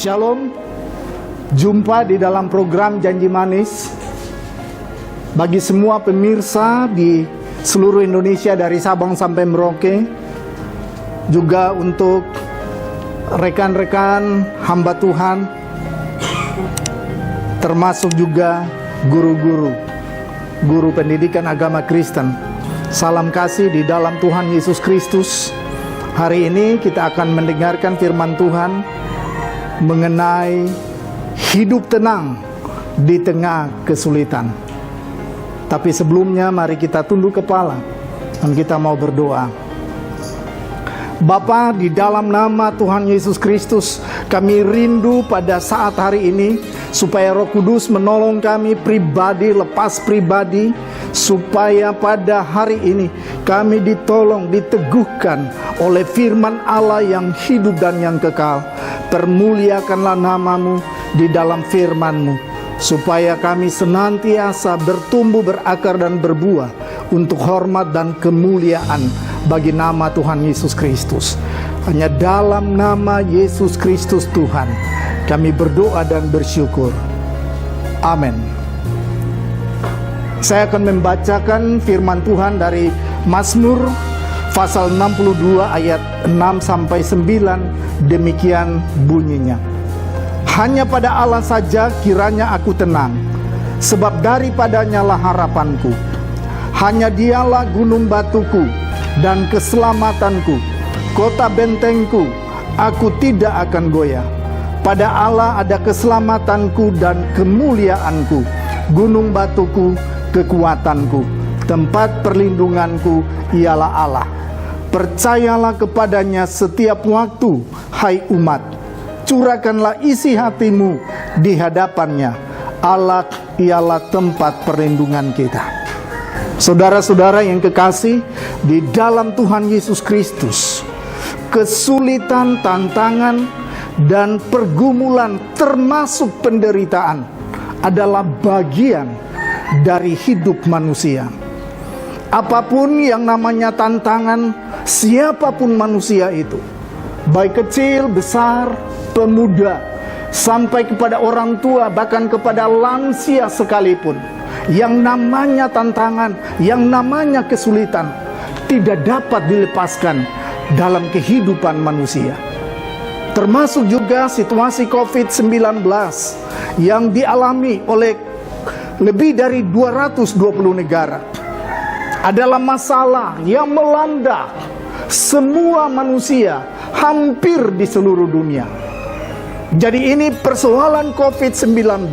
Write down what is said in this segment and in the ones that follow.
Shalom, jumpa di dalam program Janji Manis. Bagi semua pemirsa di seluruh Indonesia dari Sabang sampai Merauke, juga untuk rekan-rekan hamba Tuhan, termasuk juga guru pendidikan agama Kristen. Salam kasih di dalam Tuhan Yesus Kristus. Hari ini kita akan mendengarkan firman Tuhan mengenai hidup tenang di tengah kesulitan. Tapi sebelumnya mari kita tunduk kepala dan kita mau berdoa. Bapa, di dalam nama Tuhan Yesus Kristus, kami rindu pada saat hari ini supaya Roh Kudus menolong kami pribadi lepas pribadi, supaya pada hari ini kami ditolong, diteguhkan oleh firman Allah yang hidup dan yang kekal. Permuliakanlah namamu di dalam firman-Mu, supaya kami senantiasa bertumbuh, berakar dan berbuah untuk hormat dan kemuliaan bagi nama Tuhan Yesus Kristus. Hanya dalam nama Yesus Kristus Tuhan kami berdoa dan bersyukur. Amin. Saya akan membacakan firman Tuhan dari Mazmur pasal 62 ayat 6-9. Demikian bunyinya. Hanya pada Allah saja kiranya aku tenang, sebab daripadanya lah harapanku. Hanya Dialah gunung batuku dan keselamatanku, kota bentengku, aku tidak akan goyah. Pada Allah ada keselamatanku dan kemuliaanku, gunung batuku, kekuatanku, tempat perlindunganku ialah Allah. Percayalah kepadanya setiap waktu, hai umat. Curahkanlah isi hatimu di hadapannya. Allah ialah tempat perlindungan kita. Saudara-saudara yang kekasih di dalam Tuhan Yesus Kristus, kesulitan, tantangan, dan pergumulan termasuk penderitaan adalah bagian dari hidup manusia. Apapun yang namanya tantangan, siapapun manusia itu, baik kecil, besar, pemuda, sampai kepada orang tua, bahkan kepada lansia sekalipun, yang namanya tantangan, yang namanya kesulitan tidak dapat dilepaskan dalam kehidupan manusia. Termasuk juga situasi COVID-19 yang dialami oleh lebih dari 220 negara. Adalah masalah yang melanda semua manusia hampir di seluruh dunia. Jadi ini persoalan COVID-19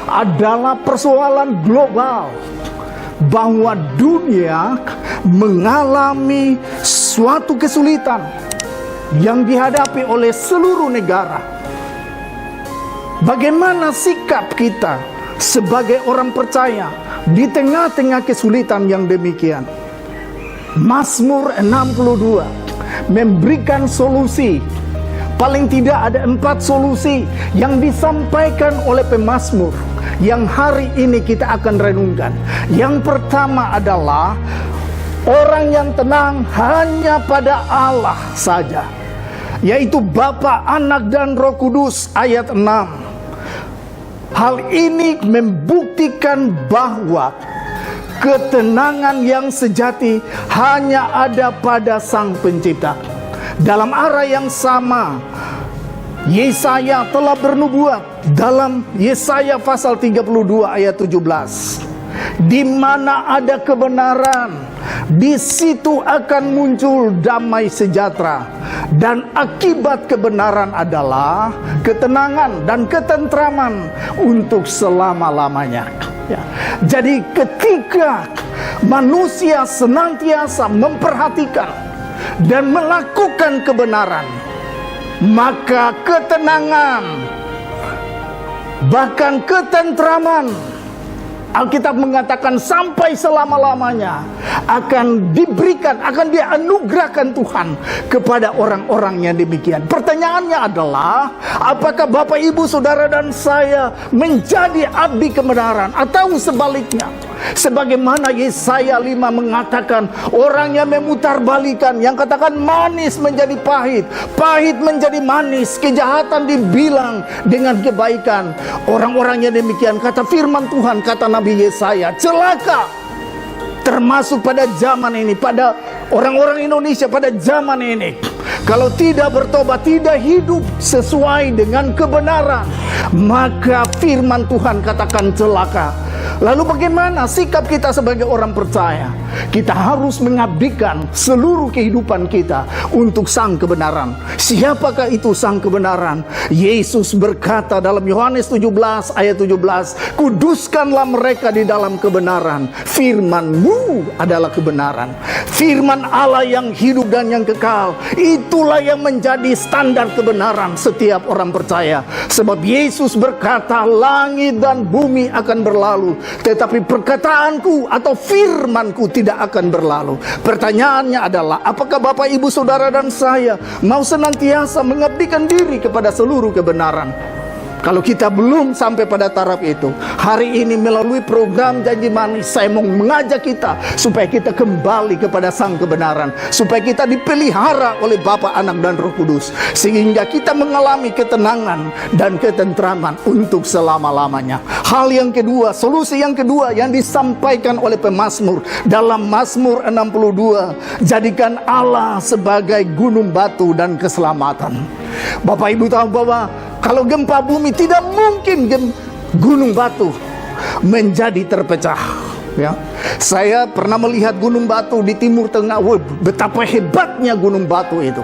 adalah persoalan global, bahwa dunia mengalami suatu kesulitan yang dihadapi oleh seluruh negara. Bagaimana sikap kita sebagai orang percaya di tengah-tengah kesulitan yang demikian? Mazmur 62 memberikan solusi. Paling tidak ada 4 solusi yang disampaikan oleh pemazmur yang hari ini kita akan renungkan. Yang pertama adalah orang yang tenang hanya pada Allah saja, yaitu Bapa, Anak, dan Roh Kudus, ayat 6. Hal ini membuktikan bahwa ketenangan yang sejati hanya ada pada Sang Pencipta. Dalam arah yang sama, Yesaya telah bernubuat dalam Yesaya pasal 32 ayat 17. Di mana ada kebenaran, di situ akan muncul damai sejahtera, dan akibat kebenaran adalah ketenangan dan ketentraman untuk selama-lamanya. Ya. Jadi ketika manusia senantiasa memperhatikan dan melakukan kebenaran, maka ketenangan, bahkan ketentraman, Alkitab mengatakan sampai selama-lamanya akan diberikan, akan dianugerahkan Tuhan kepada orang-orang yang demikian. Pertanyaannya adalah, apakah Bapak, Ibu, Saudara, dan saya menjadi abdi kebenaran, atau sebaliknya Sebagaimana Yesaya 5 mengatakan, orang yang memutarbalikan, yang katakan manis menjadi pahit, pahit menjadi manis, kejahatan dibilang dengan kebaikan. Orang-orang yang demikian, kata firman Tuhan, kata Nabi Yesaya, celaka. Termasuk pada zaman ini, pada orang-orang Indonesia pada zaman ini, kalau tidak bertobat, tidak hidup sesuai dengan kebenaran, maka firman Tuhan katakan celaka. Lalu bagaimana sikap kita sebagai orang percaya? Kita harus mengabdikan seluruh kehidupan kita untuk sang kebenaran. Siapakah itu sang kebenaran? Yesus berkata dalam Yohanes 17 ayat 17, kuduskanlah mereka di dalam kebenaran. Firman-Mu adalah kebenaran. Firman Allah yang hidup dan yang kekal, itulah yang menjadi standar kebenaran setiap orang percaya. Sebab Yesus berkata, langit dan bumi akan berlalu, tetapi perkataanku atau firmanku tidak akan berlalu. Pertanyaannya adalah, apakah Bapak, Ibu, Saudara, dan saya mau senantiasa mengabdikan diri kepada seluruh kebenaran? Kalau kita belum sampai pada taraf itu, hari ini melalui program Janji Manis, saya mau mengajak kita supaya kita kembali kepada sang kebenaran, supaya kita dipelihara oleh Bapa, Anak, dan Roh Kudus, sehingga kita mengalami ketenangan dan ketentraman untuk selama-lamanya. Hal yang kedua, solusi yang kedua yang disampaikan oleh pemazmur dalam Mazmur 62, jadikan Allah sebagai gunung batu dan keselamatan. Bapak Ibu tahu bahwa kalau gempa bumi tidak mungkin gunung batu menjadi terpecah. Ya, saya pernah melihat gunung batu di Timur Tengah. Betapa hebatnya gunung batu itu.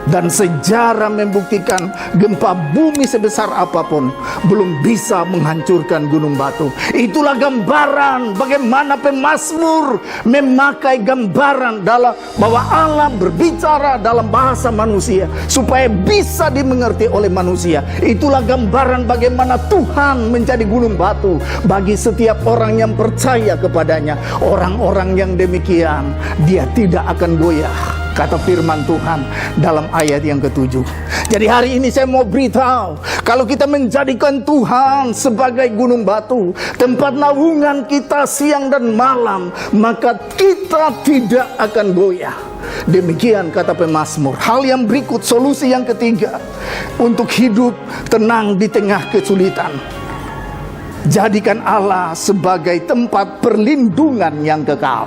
Dan sejarah membuktikan gempa bumi sebesar apapun belum bisa menghancurkan gunung batu. Itulah gambaran bagaimana pemazmur memakai gambaran dalam bahwa Allah berbicara dalam bahasa manusia supaya bisa dimengerti oleh manusia. Itulah gambaran bagaimana Tuhan menjadi gunung batu bagi setiap orang yang percaya kepadanya. Orang-orang yang demikian, dia tidak akan goyah, kata firman Tuhan dalam ayat yang ke-7. Jadi hari ini saya mau beritahu, kalau kita menjadikan Tuhan sebagai gunung batu, tempat naungan kita siang dan malam, maka kita tidak akan goyah. Demikian kata pemazmur. Hal yang berikut, solusi yang ketiga untuk hidup tenang di tengah kesulitan. Jadikan Allah sebagai tempat perlindungan yang kekal.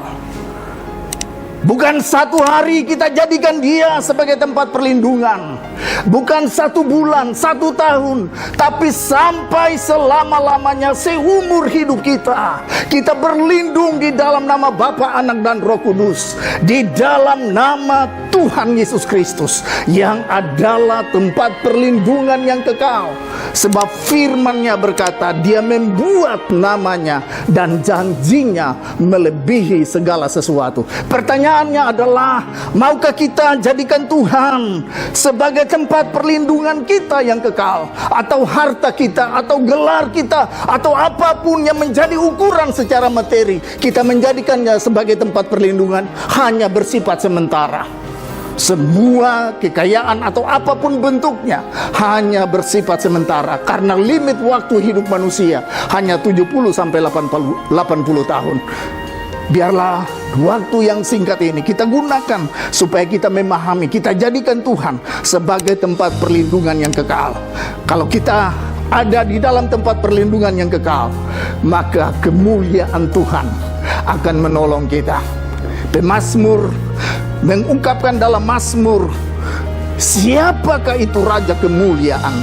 Bukan satu hari kita jadikan dia sebagai tempat perlindungan, bukan 1 bulan, 1 tahun, tapi sampai selama-lamanya, seumur hidup kita. Kita berlindung di dalam nama Bapa, Anak, dan Roh Kudus, di dalam nama Tuhan Yesus Kristus yang adalah tempat perlindungan yang kekal. Sebab firman-Nya berkata, dia membuat namanya dan janjinya melebihi segala sesuatu. Pertanyaannya adalah, maukah kita jadikan Tuhan sebagai tempat perlindungan kita yang kekal, atau harta kita, atau gelar kita, atau apapun yang menjadi ukuran secara materi, kita menjadikannya sebagai tempat perlindungan hanya bersifat sementara? Semua kekayaan atau apapun bentuknya hanya bersifat sementara, karena limit waktu hidup manusia hanya 70 sampai 80 tahun. Biarlah waktu yang singkat ini kita gunakan supaya kita memahami, kita jadikan Tuhan sebagai tempat perlindungan yang kekal. Kalau kita ada di dalam tempat perlindungan yang kekal, maka kemuliaan Tuhan akan menolong kita. Pemazmur mengungkapkan dalam Mazmur, siapakah itu Raja kemuliaan?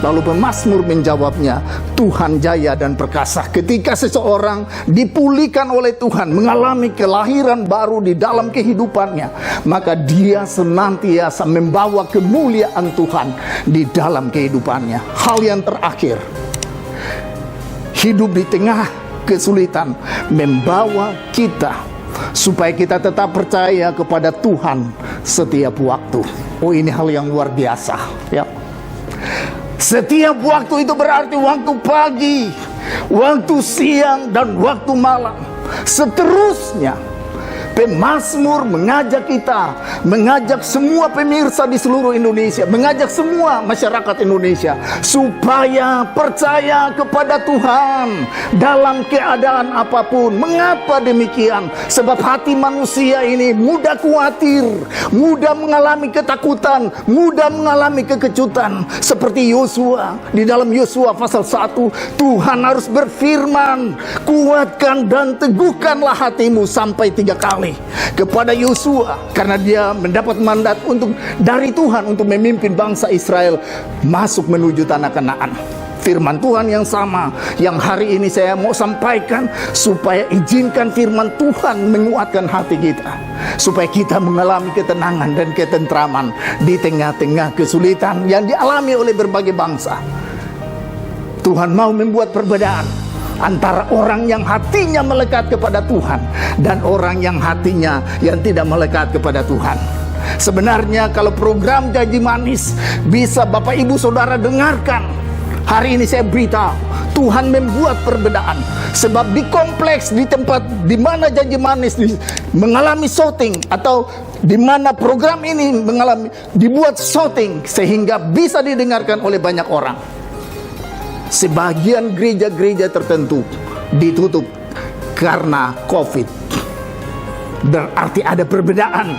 Lalu pemazmur menjawabnya, Tuhan jaya dan perkasa. Ketika seseorang dipulihkan oleh Tuhan, mengalami kelahiran baru di dalam kehidupannya, maka dia senantiasa membawa kemuliaan Tuhan di dalam kehidupannya. Hal yang terakhir, hidup di tengah kesulitan membawa kita supaya kita tetap percaya kepada Tuhan setiap waktu. Oh, ini hal yang luar biasa, ya. Setiap waktu itu berarti waktu pagi, waktu siang, dan waktu malam. Seterusnya Pemazmur mengajak kita, mengajak semua pemirsa di seluruh Indonesia, mengajak semua masyarakat Indonesia supaya percaya kepada Tuhan dalam keadaan apapun. Mengapa demikian? Sebab hati manusia ini mudah khawatir, mudah mengalami ketakutan, mudah mengalami kekejutan. Seperti Yosua, di dalam Yosua pasal 1, Tuhan harus berfirman, kuatkan dan teguhkanlah hatimu sampai 3 kali kepada Yosua, karena dia mendapat mandat dari Tuhan untuk memimpin bangsa Israel masuk menuju tanah Kanaan. Firman Tuhan yang sama yang hari ini saya mau sampaikan, supaya izinkan firman Tuhan menguatkan hati kita, supaya kita mengalami ketenangan dan ketentraman di tengah-tengah kesulitan yang dialami oleh berbagai bangsa. Tuhan mau membuat perbedaan antara orang yang hatinya melekat kepada Tuhan dan orang yang hatinya yang tidak melekat kepada Tuhan. Sebenarnya kalau program Janji Manis bisa Bapak Ibu Saudara dengarkan, hari ini saya beritahu Tuhan membuat perbedaan. Sebab di kompleks, di tempat di mana Janji Manis mengalami syuting, atau di mana program ini dibuat syuting sehingga bisa didengarkan oleh banyak orang, sebagian gereja-gereja tertentu ditutup karena COVID. Berarti ada perbedaan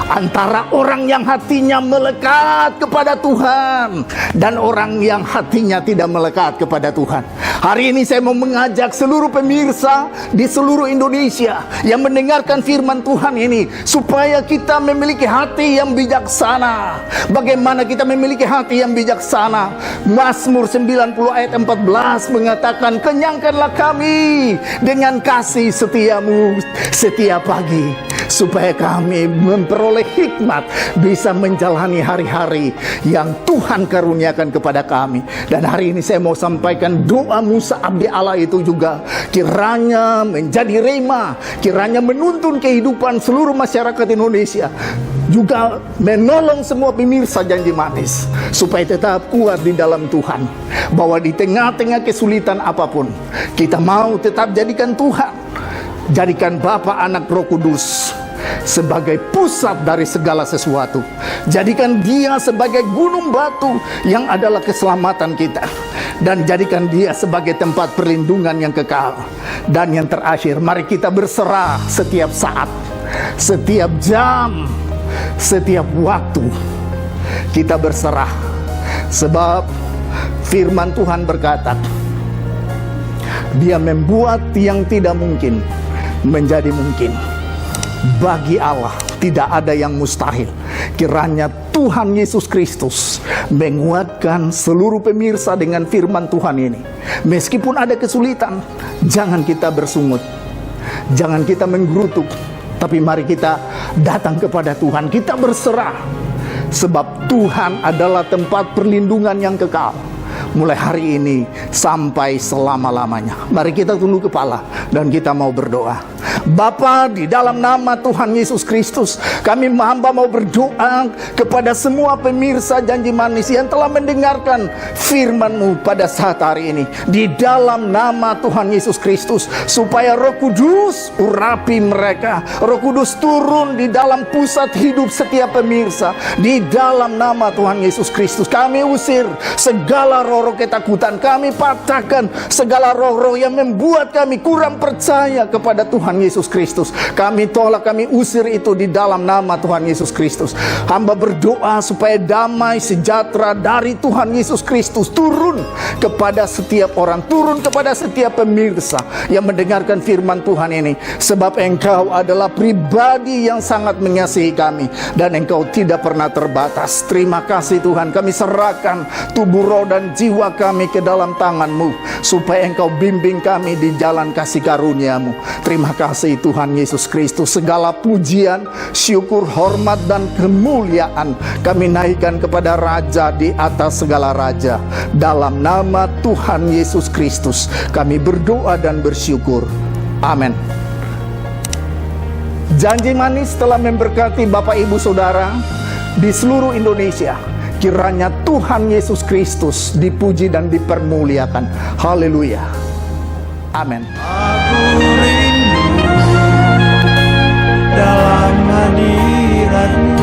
antara orang yang hatinya melekat kepada Tuhan dan orang yang hatinya tidak melekat kepada Tuhan. Hari ini saya mau mengajak seluruh pemirsa di seluruh Indonesia yang mendengarkan firman Tuhan ini, supaya kita memiliki hati yang bijaksana. Bagaimana kita memiliki hati yang bijaksana? Mazmur 90 ayat 14 mengatakan, kenyangkanlah kami dengan kasih setiamu setiap pagi, supaya kami memperoleh hikmat, bisa menjalani hari-hari yang Tuhan karuniakan kepada kami. Dan hari ini saya mau sampaikan doa Musa abdi Allah itu juga kiranya menjadi rema, kiranya menuntun kehidupan seluruh masyarakat Indonesia, juga menolong semua pemirsa Janji Manis supaya tetap kuat di dalam Tuhan, bahwa di tengah-tengah kesulitan apapun kita mau tetap jadikan Tuhan, jadikan Bapa, Anak, Roh Kudus sebagai pusat dari segala sesuatu. Jadikan Dia sebagai gunung batu yang adalah keselamatan kita, dan jadikan Dia sebagai tempat perlindungan yang kekal. Dan yang terakhir, mari kita berserah setiap saat, setiap jam, setiap waktu. Kita berserah, sebab firman Tuhan berkata, Dia membuat yang tidak mungkin menjadi mungkin. Bagi Allah tidak ada yang mustahil. Kiranya Tuhan Yesus Kristus menguatkan seluruh pemirsa dengan firman Tuhan ini. Meskipun ada kesulitan, jangan kita bersungut, jangan kita menggerutuk, tapi mari kita datang kepada Tuhan, kita berserah. Sebab Tuhan adalah tempat perlindungan yang kekal, mulai hari ini sampai selama-lamanya. Mari kita tunduk kepala dan kita mau berdoa. Bapa, di dalam nama Tuhan Yesus Kristus, kami hamba mau berdoa kepada semua pemirsa Janji Manis yang telah mendengarkan firman-Mu pada saat hari ini. Di dalam nama Tuhan Yesus Kristus, supaya Roh Kudus urapi mereka, Roh Kudus turun di dalam pusat hidup setiap pemirsa. Di dalam nama Tuhan Yesus Kristus, kami usir segala roh-roh ketakutan, kami patahkan segala roh-roh yang membuat kami kurang percaya kepada Tuhan Yesus Kristus. Kami tolak, kami usir itu di dalam nama Tuhan Yesus Kristus. Hamba berdoa supaya damai sejahtera dari Tuhan Yesus Kristus turun kepada setiap orang, turun kepada setiap pemirsa yang mendengarkan firman Tuhan ini. Sebab Engkau adalah pribadi yang sangat mengasihi kami, dan Engkau tidak pernah terbatas. Terima kasih Tuhan, kami serahkan tubuh, roh, dan jiwa kami ke dalam tangan-Mu, supaya Engkau bimbing kami di jalan kasih karunia-Mu. Terima kasih Tuhan Yesus Kristus. Segala pujian, syukur, hormat, dan kemuliaan kami naikkan kepada Raja di atas segala raja. Dalam nama Tuhan Yesus Kristus kami berdoa dan bersyukur. Amin. Janji Manis telah memberkati Bapak Ibu Saudara di seluruh Indonesia. Kiranya Tuhan Yesus Kristus dipuji dan dipermuliakan. Haleluya. Amin. dalam hadirat-Mu.